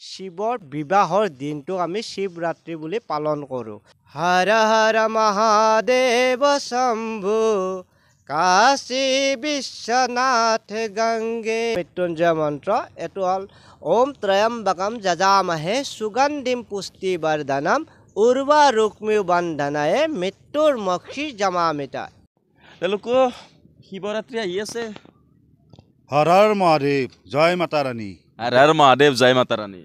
শিৱৰ বিবাহৰ দিনটোক আমি শিৱৰাত্ৰি বুলি পালন কৰোঁ। হৰ হৰ মহাদেৱ শম্ভু কাশী বিশ্বনাথ গংগে। মৃত্যুঞ্জয় মন্ত্ৰ এইটো হ'ল ওম ত্ৰয়ম্বকম যজামহে সুগন্ধিম পুষ্টিবৰ্ধনম উৰ্বা ৰুক্মিণী বন্ধনায়ে মৃত্যুৰ মক্ষী জমামিতা। তেওঁলোকো শিৱৰাত্ৰি আহি আছে। হৰ হৰ মহাদেৱ জয় মাতা ৰাণী। হৰ হৰ মহাদেৱ জয় মাতা ৰাণী।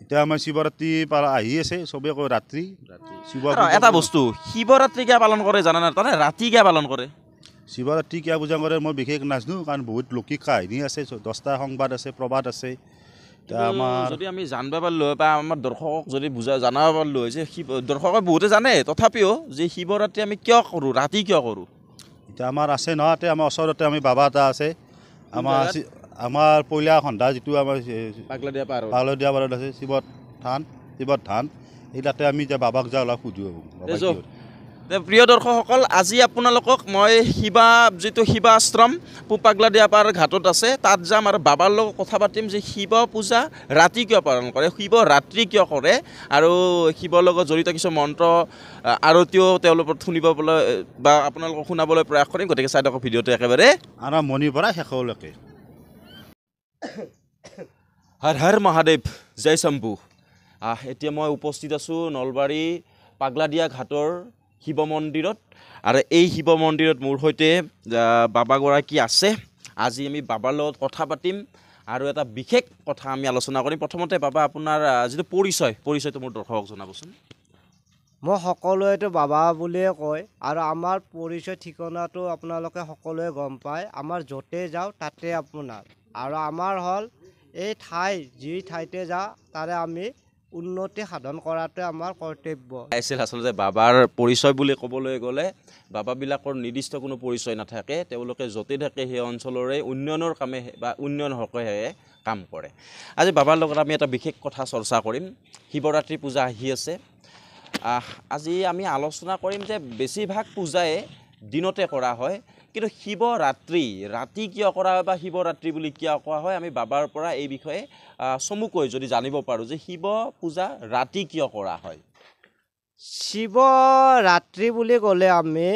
এতিয়া আমাৰ শিৱৰাত্ৰি আহি আছে, চবে কয় ৰাত্ৰি। এটা বস্তু শিৱৰাত্ৰি কিয় পালন কৰে জানা নাই? তাৰমানে ৰাতি কিয় পালন কৰে? শিৱৰাত্ৰি কিয় পূজা কৰে মই বিশেষ নাজানো, কাৰণ বহুত লৌকিক কাহিনী আছে, 10টা সংবাদ আছে, প্ৰবাদ আছে। যদি আমি জানিব পাৰিলোঁ বা আমাৰ দৰ্শকক যদি জানাব পাৰিলোঁ যে দৰ্শকে বহুতে জানে, তথাপিও যে শিৱৰাত্ৰি আমি কিয় কৰোঁ, ৰাতি কিয় কৰোঁ? এতিয়া আমাৰ আছে নহয়, আমাৰ ওচৰতে আমি বাবা এটা আছে, আমাৰ পইলা সন্ধ্যা যিটো আমাৰ পাগলাদিয়া পাৰত আছে শিৱত ধান এই তাতে আমি এতিয়া বাবাক যাওঁ অলপ সুধোঁ। প্ৰিয় দৰ্শকসকল, আজি আপোনালোকক মই যিটো শিৱাশ্ৰম পাগলাদিয়া পাৰ ঘাটত আছে তাত যাম আৰু বাবাৰ লগত কথা পাতিম যে শিৱ পূজা ৰাতি কিয় পালন কৰে, শিৱৰাত্ৰি কিয় কৰে, আৰু শিৱৰ লগত জড়িত কিছু মন্ত্ৰ আৰতিও তেওঁলোকৰ শুনিবলৈ বা আপোনালোকক শুনাবলৈ প্ৰয়াস কৰিম। গতিকে চাই থাকক ভিডিঅ'টো একেবাৰে আৰম্ভণিৰ পৰা শেষলৈকে। হৰ হৰ মহাদেৱ জয় শম্ভু। এতিয়া মই উপস্থিত আছোঁ নলবাৰী পাগলাদিয়া ঘাটৰ শিৱ মন্দিৰত, আৰু এই শিৱ মন্দিৰত মোৰ সৈতে বাবাগৰাকী আছে। আজি আমি বাবাৰ লগত কথা পাতিম আৰু এটা বিশেষ কথা আমি আলোচনা কৰিম। প্ৰথমতে বাবা, আপোনাৰ যিটো পৰিচয়টো মোৰ দৰ্শকক জনাবচোন। মই সকলোৱেতো বাবা বুলিয়ে কয়, আৰু আমাৰ পৰিচয় ঠিকনাটো আপোনালোকে সকলোৱে গম পায়। আমাৰ য'তে যাওঁ তাতে আপোনাৰ, আৰু আমাৰ হ'ল এই যি ঠাইতে যাওঁ তাৰে আমি উন্নতি সাধন কৰাটোৱে আমাৰ কৰ্তব্য। আচলতে বাবাৰ পৰিচয় বুলি ক'বলৈ গ'লে বাবাবিলাকৰ নিৰ্দিষ্ট কোনো পৰিচয় নাথাকে, তেওঁলোকে য'তে থাকে সেই অঞ্চলৰে উন্নয়নৰ কামে বা উন্নয়ন হকেহে কাম কৰে। আজি বাবাৰ লগত আমি এটা বিশেষ কথা চৰ্চা কৰিম। শিৱৰাত্ৰি পূজা আহি আছে। আজি আমি আলোচনা কৰিম যে বেছিভাগ পূজাই দিনতে কৰা হয়, কিন্তু শিৱৰাত্ৰি ৰাতি কিয় কৰা হয় বা শিৱৰাত্ৰি বুলি কিয় কোৱা হয়, আমি বাবাৰ পৰা এই বিষয়ে চমুকৈ যদি জানিব পাৰোঁ যে শিৱ পূজা ৰাতি কিয় কৰা হয়। শিৱৰাত্ৰি বুলি ক'লে আমি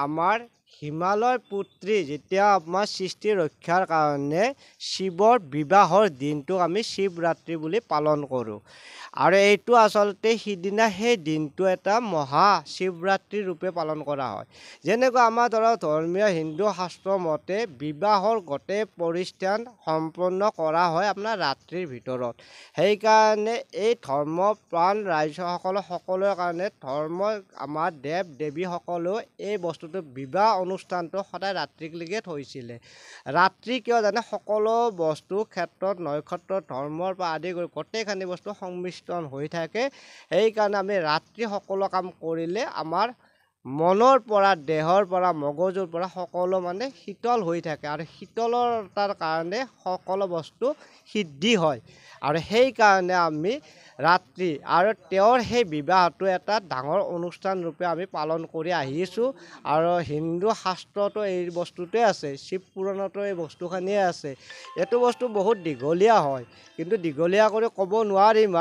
আমাৰ হিমালয় পুত্ৰী যেতিয়া আমাৰ সৃষ্টি ৰক্ষাৰ কাৰণে শিৱৰ বিবাহৰ দিনটোক আমি শিৱৰাত্ৰি বুলি পালন কৰোঁ, আৰু এইটো আচলতে সিদিনা সেই দিনটো এটা মহা শিৱৰাত্ৰি ৰূপে পালন কৰা হয়। যেনেকৈ আমাৰ ধৰক ধৰ্মীয় হিন্দু শাস্ত্ৰ মতে বিবাহৰ গোটেই পৰিষ্ঠান সম্পন্ন কৰা হয় আপোনাৰ ৰাত্ৰিৰ ভিতৰত। সেইকাৰণে এই ধৰ্ম প্ৰাণ সকলোৰে কাৰণে আমাৰ দেৱ দেৱীসকলেও এই বস্তুটো বিবাহ অনুষ্ঠানটো সদায় ৰাত্ৰিলৈকে থৈছিলে। ৰাত্ৰি কিয় জানে, সকলো বস্তু ক্ষেত্ৰত নক্ষত্ৰ ধৰ্মৰ পৰা আদি কৰি গোটেইখিনি বস্তু সংমিশ্ৰণ হৈ থাকে। সেইকাৰণে আমি ৰাত্ৰি সকলো কাম কৰিলে আমাৰ মনৰ পৰা, দেহৰ পৰা, মগজুৰ পৰা সকলো শীতল হৈ থাকে, আৰু শীতলতাৰ কাৰণে সকলো বস্তু সিদ্ধি হয়। আৰু সেইকাৰণে আমি ৰাত্ৰি আৰু তেওঁৰ সেই বিবাহটো এটা ডাঙৰ অনুষ্ঠান ৰূপে আমি পালন কৰি আহিছোঁ। আৰু হিন্দু শাস্ত্ৰতো এই বস্তুটোৱে আছে, শিৱ পুৰাণতো এই বস্তুখিনিয়ে আছে। এইটো বস্তু বহুত দীঘলীয়া হয়, কিন্তু দীঘলীয়া কৰি ক'ব নোৱাৰিম।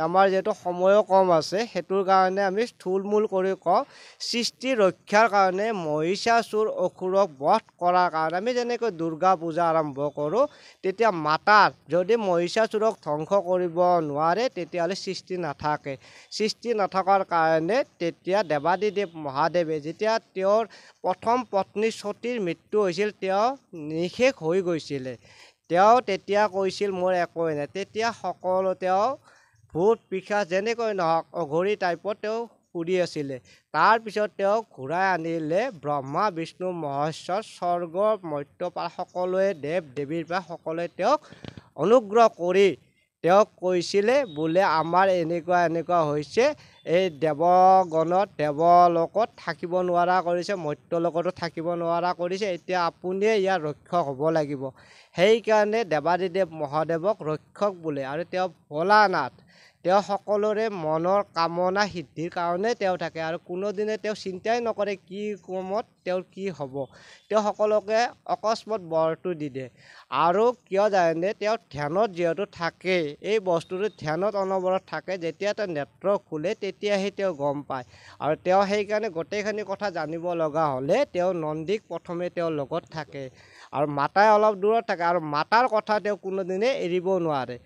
আমাৰ যিহেতু সময়ো কম আছে, সেইটোৰ কাৰণে আমি থুলমূল কৰি কওঁ। সৃষ্টি ৰক্ষাৰ কাৰণে মহিষাসুৰ অসুৰক বধ কৰাৰ কাৰণে আমি যেনেকৈ দুৰ্গা পূজা আৰম্ভ কৰোঁ, তেতিয়া মাতাৰ যদি মহিষাসুৰক ধ্বংস কৰিব নোৱাৰে তেতিয়াহ'লে সৃষ্টি নাথাকে। সৃষ্টি নথকাৰ কাৰণে তেতিয়া দেৱাদিদেৱ মহাদেৱে যেতিয়া তেওঁৰ প্ৰথম পত্নী সতীৰ মৃত্যু হৈছিল, তেওঁ নিশেষ হৈ গৈছিলে। তেওঁ তেতিয়া কৈছিল মোৰ একোৱেই নাই। তেতিয়া সকলো তেওঁ ভূত পিশাচ যেনেকৈ নহওক অঘৰী টাইপত তেওঁ ফুৰি আছিলে। তাৰপিছত তেওঁক ঘূৰাই আনিলে ব্ৰহ্মা বিষ্ণু মহেশ্বৰ স্বৰ্গ মৰ্ত্য সকলোৱে দেৱ দেৱীৰ পৰা সকলোৱে তেওঁক অনুগ্ৰহ কৰি তেওঁক কৈছিলে বোলে আমাৰ এনেকুৱা হৈছে, এই দেৱগণত দেৱলোকত থাকিব নোৱাৰা কৰিছে, মৰ্ত্যলোকতো থাকিব নোৱাৰা কৰিছে, এতিয়া আপুনিয়ে ইয়াৰ ৰক্ষক হ'ব লাগিব। সেইকাৰণে দেৱাদিদেৱ মহাদেৱক ৰক্ষক বোলে, আৰু তেওঁ ভোলানাথ তেওঁ সকলোৰে মনৰ কামনা সিদ্ধিৰ কাৰণে তেওঁ থাকে আৰু কোনোদিনে তেওঁ চিন্তাই নকৰে কি কমত তেওঁৰ কি হ'ব। তেওঁ সকলোকে অকস্মাত বৰটো দি দিয়ে আৰু কিয় জানে তেওঁ ধ্যানত যিহেতু থাকে, এই বস্তুটো ধ্যানত অনবৰত থাকে, যেতিয়া তেওঁ নেত্ৰ খোলে তেতিয়াহে তেওঁ গম পায় আৰু তেওঁ সেইকাৰণে গোটেইখিনি কথা জানিব লগা হ'লে তেওঁ নন্দীক প্ৰথমে তেওঁৰ লগত থাকে আৰু মাতাই অলপ দূৰত থাকে আৰু মাতাৰ কথা তেওঁ কোনোদিনে এৰিব নোৱাৰে।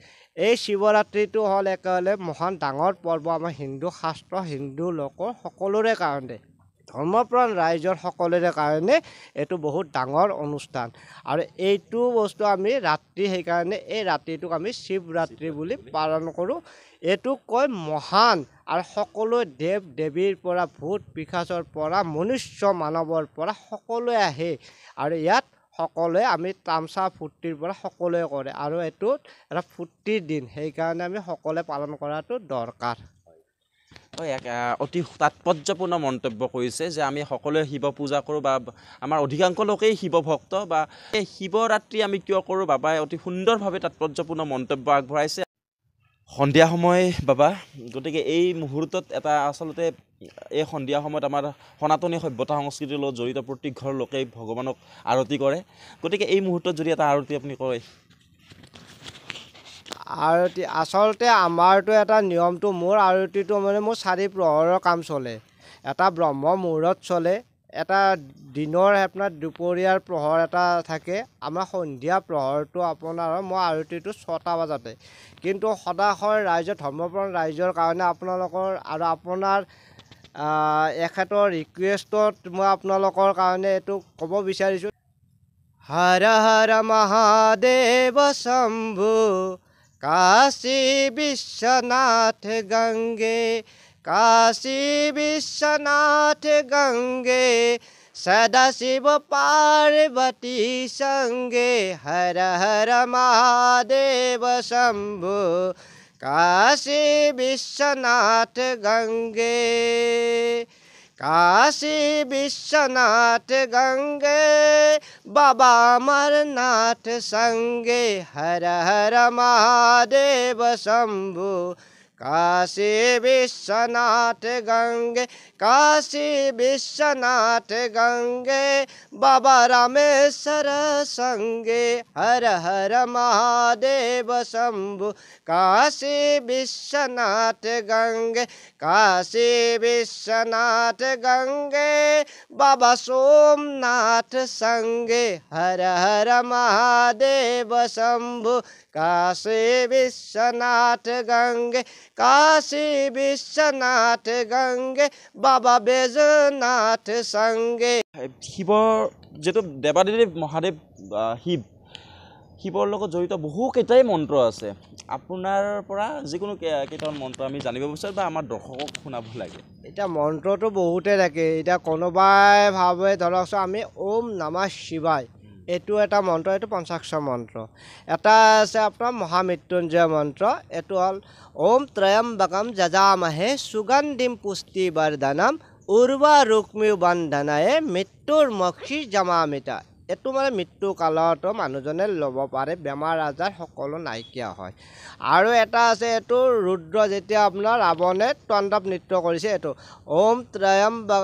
এই শিৱৰাত্ৰিটো হ'ল একেবাৰে মহান ডাঙৰ পৰ্ব আমাৰ হিন্দু শাস্ত্ৰ হিন্দু লোকৰ সকলোৰে কাৰণে, ধৰ্মপ্ৰাণ ৰাইজৰ সকলোৰে কাৰণে এইটো বহুত ডাঙৰ অনুষ্ঠান আৰু এইটো বস্তু আমি ৰাত্ৰি, সেইকাৰণে এই ৰাতিটোক আমি শিৱৰাত্ৰি বুলি পালন কৰোঁ। এইটো কয় মহান আৰু সকলো দেৱ দেৱীৰ পৰা ভূত পিশাচৰ পৰা মনুষ্য মানৱৰ পৰা সকলোৱে আহে আৰু ইয়াত সকলোৱে আমি তামচা ফূৰ্তিৰ পৰা সকলোৱে কৰে আৰু এইটো এটা ফূৰ্তিৰ দিন, সেইকাৰণে আমি সকলোৱে পালন কৰাটো দৰকাৰ। অতি তাৎপৰ্যপূৰ্ণ মন্তব্য কৰিছে যে আমি সকলোৱে শিৱ পূজা কৰোঁ বা আমাৰ অধিকাংশ লোকেই শিৱ ভক্ত বা এই শিৱৰাত্ৰি আমি কিয় কৰোঁ, বাবাই অতি সুন্দৰভাৱে তাৎপৰ্যপূৰ্ণ মন্তব্য আগবঢ়াইছে। সন্ধিয়া সময় বাবা, গতিকে এই মুহূৰ্তত এটা আচলতে এই সন্ধিয়া সময়ত আমাৰ সনাতনী সভ্যতা সংস্কৃতিৰ লগত জড়িত প্ৰত্যেক ঘৰ লোকেই ভগৱানক আৰতি কৰে, গতিকে এই মুহূৰ্তত যদি এটা আৰতি আপুনি কয়। আৰতি আচলতে আমাৰতো এটা নিয়মটো, মোৰ আৰতিটো মানে মোৰ 4 প্ৰহৰৰ কাম চলে, এটা ব্ৰহ্ম মুহূৰ্তত চলে, এটা দিনৰ আপোনাৰ দুপৰীয়াৰ প্ৰহৰ এটা থাকে, আমাৰ সন্ধিয়া প্ৰহৰটো আপোনাৰ মই আৰতিটো 6টা বজাতে, কিন্তু সদাশয় ৰাইজৰ ধৰ্মপ্ৰাণ ৰাইজৰ কাৰণে আপোনালোকৰ আৰু আপোনাৰ এখেতৰ ৰিকুৱেষ্টত মই আপোনালোকৰ কাৰণে এইটো ক'ব বিচাৰিছোঁ। হৰ হৰ মহাদেৱ শম্ভু কাশী বিশ্বনাথ গংগে, কাশী বিশ্বনাথ গংগে সদাশিৱ পাৰ্বতী সঙ্গে, হৰ হৰ মহাদেৱ শম্ভু কাশী বিশ্বনাথ গংগে, কাশী বিশ্বনাথ গংগে বাবা অমরনাথ সঙ্গে, হর হর মহাদেব শম্ভু কাশী বিশ্বনাথ গঙ্গে, কাশী বিশ্বনাথ গঙ্গে বাবা রামেশ্বর সঙ্গে, হর হর মহাদেব শম্ভু কাশী বিশ্বনাথ গঙ্গে, কাশী বিশ্বনাথ গঙ্গে বাবা সোমনাথ সঙ্গে, হর হর মহাদেব শম্ভু কাশী বিশ্বনাথ গঙ্গে, কাশী বিশ্বনাথ গঙ্গে বাবা বেজনাথ সঙ্গে। শিৱৰ যিটো দেৱাদেৱ মহাদেৱ শিৱৰ লগত জড়িত বহুকেইটাই মন্ত্ৰ আছে, আপোনাৰ পৰা যিকোনো কেইটামান মন্ত্ৰ আমি জানিব বিচাৰোঁ বা আমাৰ দৰ্শকক শুনাব লাগে। এতিয়া মন্ত্ৰটো বহুতে থাকে, এতিয়া কোনোবাই ভাবে ধৰকচোন আমি ওম নমঃ শিৱায়, এইটো এটা মন্ত্ৰ, এইটো পঞ্চাক্ষৰ মন্ত্ৰ। এটা আছে আপোনাৰ মহামৃত্যুঞ্জয় মন্ত্ৰ, এইটো হ'ল ওম ত্ৰয়ম্বকম যজামহে সুগন্ধিম পুষ্টিবৰ্ধনম উৰ্বা ৰুক্মিণী বন্ধনায়ে মৃত্যুৰ মক্ষী জমামিতা। এইটো মানে মৃত্যু কালতো মানুহজনে ল'ব পাৰে, বেমাৰ আজাৰ সকলো নাইকিয়া হয়। আৰু এটা আছে এইটো ৰুদ্ৰ, যেতিয়া আপোনাৰ ৰাৱণে তাণ্ডৱ নৃত্য কৰিছে, এইটো ওম ত্ৰয়ম্বক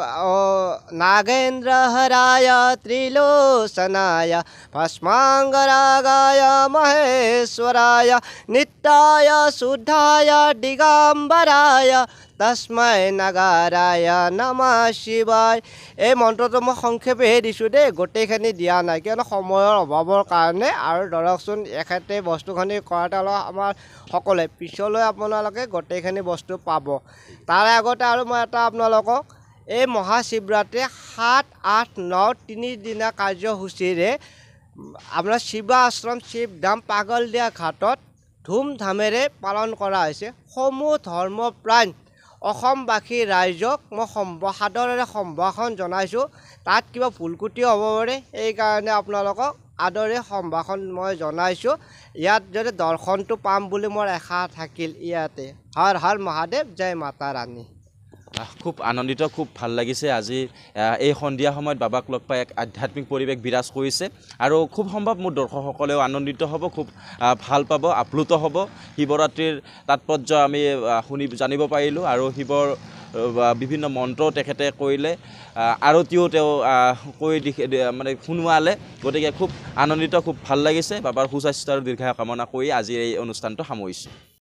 নাগেন্দ্ৰ হৰায় ত্ৰিলোচনায় ভস্মাংগৰাগায় মহেশ্বৰায় নিত্যায় শুদ্ধায় দিগম্বৰায় তস্মৈ নগাৰায় নমঃ শিৱায়। এই মন্ত্ৰটো মই সংক্ষেপেহে দিছোঁ দেই, গোটেইখিনি দিয়া নাই কিয়নো সময়ৰ অভাৱৰ কাৰণে, আৰু ধৰকচোন এখেতে বস্তুখিনি কৰাতে অলপ আমাৰ সকলোৱে পিছলৈ আপোনালোকে গোটেইখিনি বস্তু পাব। তাৰ আগতে আৰু মই এটা আপোনালোকক এই মহাশিৱৰাত্ৰি 7, 8, 9 তিনিদিনীয়া কাৰ্যসূচীৰে আপোনাৰ শিৱ আশ্ৰম শিৱধাম পাগলদিয়া ঘাটত ধুমধামেৰে পালন কৰা হৈছে। সমূহ ধৰ্মপ্ৰাণ অসমবাসী ৰাইজক মই সাদৰেৰে সম্ভাষণ জনাইছোঁ। তাত কিবা ভুলকুটি হ'ব পাৰে, সেইকাৰণে আপোনালোকক আদৰে সম্ভাষণ মই জনাইছোঁ। ইয়াত যদি দৰ্শনটো পাম বুলি মোৰ আশা থাকিল ইয়াতে। হৰ হৰ মহাদেৱ, জয় মাতা ৰাণী। খুব আনন্দিত, খুব ভাল লাগিছে আজি এই সন্ধিয়া সময়ত বাবাক লগ পাই এক আধ্যাত্মিক পৰিৱেশ বিৰাজ কৰিছে আৰু খুব সম্ভৱ মোৰ দৰ্শকসকলেও আনন্দিত হ'ব, খুব ভাল পাব, আপ্লুত হ'ব। শিৱৰাত্ৰিৰ তাৎপৰ্য আমি জানিব পাৰিলোঁ আৰু শিৱৰ বিভিন্ন মন্ত্ৰও তেখেতে কৰিলে, আৰতিও তেওঁ মানে শুনোৱালে। গতিকে খুব আনন্দিত, খুব ভাল লাগিছে। বাবাৰ সুস্বাস্থ্য আৰু দীৰ্ঘায়ু কামনা কৰি আজি এই অনুষ্ঠানটো সামৰিছোঁ।